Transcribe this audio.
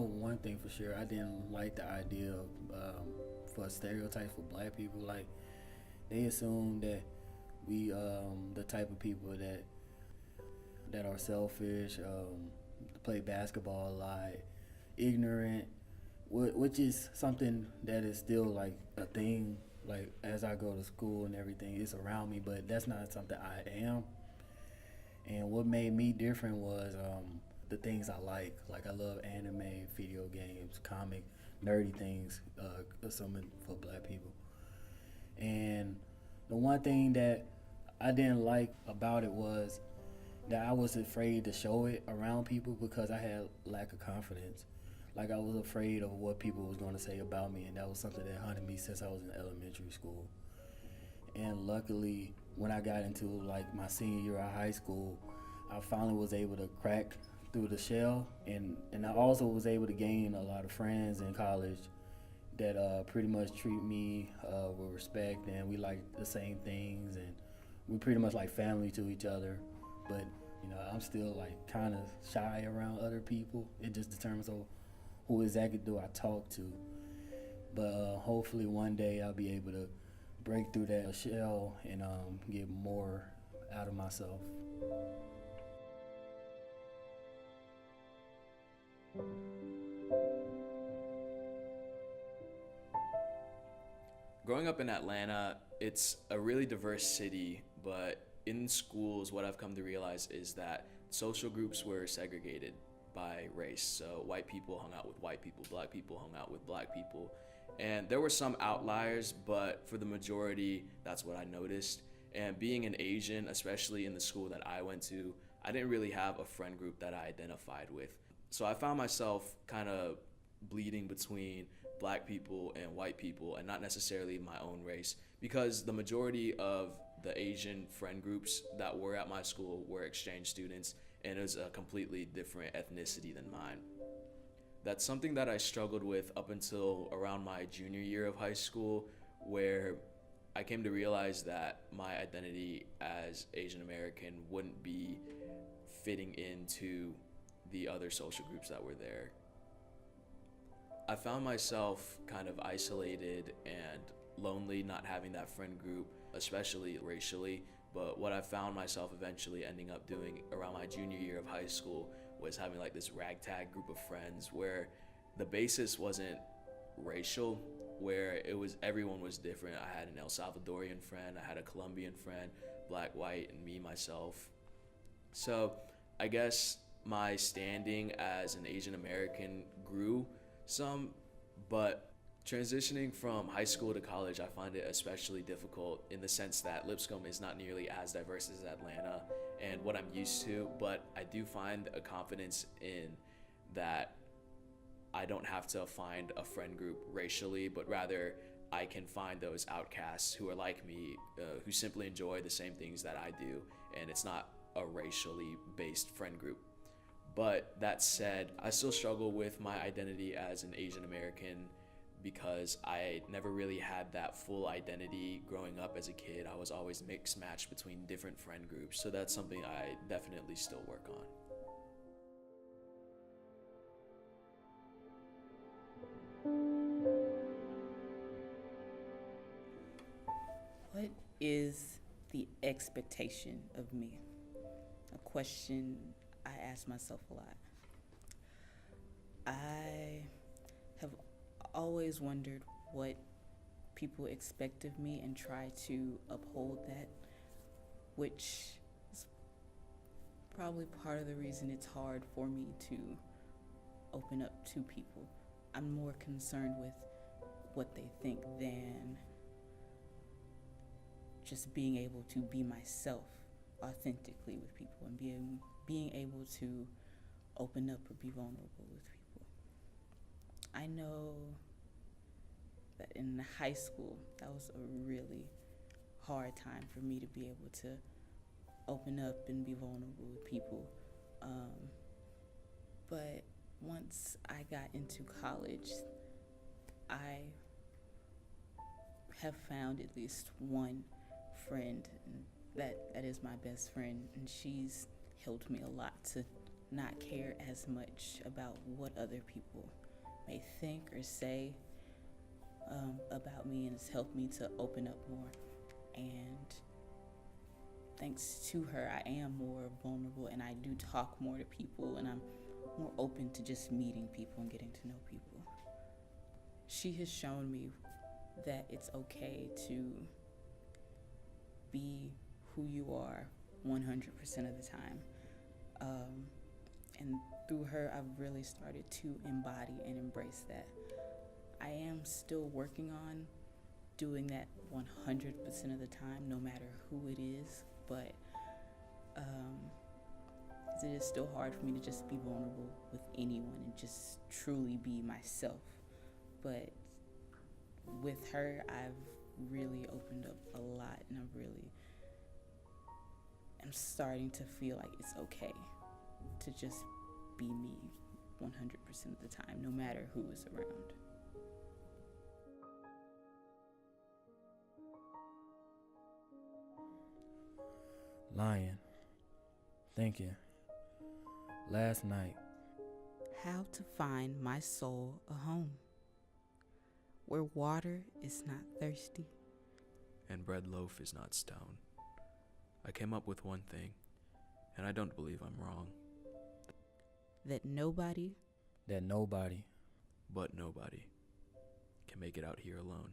one thing for sure. I didn't like the idea of for stereotypes for black people. Like they assume that we the type of people that are selfish, play basketball a lot, ignorant, which is something that is still like a thing. Like as I go to school and everything, it's around me, but that's not something I am. And what made me different was the things I like. Like I love anime, video games, comic, nerdy things, something for black people. And the one thing that I didn't like about it was that I was afraid to show it around people because I had lack of confidence. Like I was afraid of what people was going to say about me, and that was something that haunted me since I was in elementary school. And luckily, when I got into like my senior year of high school, I finally was able to crack through the shell, and I also was able to gain a lot of friends in college that pretty much treat me with respect, and we like the same things, and we pretty much like family to each other. But I'm still like kind of shy around other people. It just determines who exactly do I talk to. But hopefully one day I'll be able to break through that shell and get more out of myself. Growing up in Atlanta, it's a really diverse city, but in schools, what I've come to realize is that social groups were segregated by race. So white people hung out with white people, black people hung out with black people. And there were some outliers, but for the majority, that's what I noticed. And being an Asian, especially in the school that I went to, I didn't really have a friend group that I identified with. So I found myself kind of bleeding between black people and white people, and not necessarily my own race, because the majority of the Asian friend groups that were at my school were exchange students, and it was a completely different ethnicity than mine. That's something that I struggled with up until around my junior year of high school, where I came to realize that my identity as Asian American wouldn't be fitting into the other social groups that were there. I found myself kind of isolated and lonely, not having that friend group, especially racially. But what I found myself eventually ending up doing around my junior year of high school was having like this ragtag group of friends where the basis wasn't racial, where it was everyone was different. I had an El Salvadorian friend, I had a Colombian friend, black, white, and me, myself. So I guess my standing as an Asian American grew some, but transitioning from high school to college, I find it especially difficult in the sense that Lipscomb is not nearly as diverse as Atlanta and what I'm used to, but I do find a confidence in that I don't have to find a friend group racially, but rather I can find those outcasts who are like me, who simply enjoy the same things that I do, and it's not a racially based friend group. But that said, I still struggle with my identity as an Asian American because I never really had that full identity growing up as a kid. I was always mixed matched between different friend groups, so that's something I definitely still work on. What is the expectation of me? A question I ask myself a lot. I have always wondered what people expect of me and try to uphold that, which is probably part of the reason it's hard for me to open up to people. I'm more concerned with what they think than just being able to be myself authentically with people and being able to open up or be vulnerable with people. I know that in high school, that was a really hard time for me to be able to open up and be vulnerable with people. But once I got into college, I have found at least one friend, and that is my best friend, and she's helped me a lot to not care as much about what other people may think or say about me, and it's helped me to open up more. And thanks to her, I am more vulnerable, and I do talk more to people, and I'm more open to just meeting people and getting to know people. She has shown me that it's okay to be who you are 100% of the time. And through her, I've really started to embody and embrace that. I am still working on doing that 100% of the time, no matter who it is, but it is still hard for me to just be vulnerable with anyone and just truly be myself. But with her, I've really opened up a lot, and I'm starting to feel like it's okay to just be me 100% of the time, no matter who is around. Lying, thinking, last night. How to find my soul a home where water is not thirsty And bread loaf is not stone. I came up with one thing, and I don't believe I'm wrong. that nobody That nobody But nobody can make it out here alone.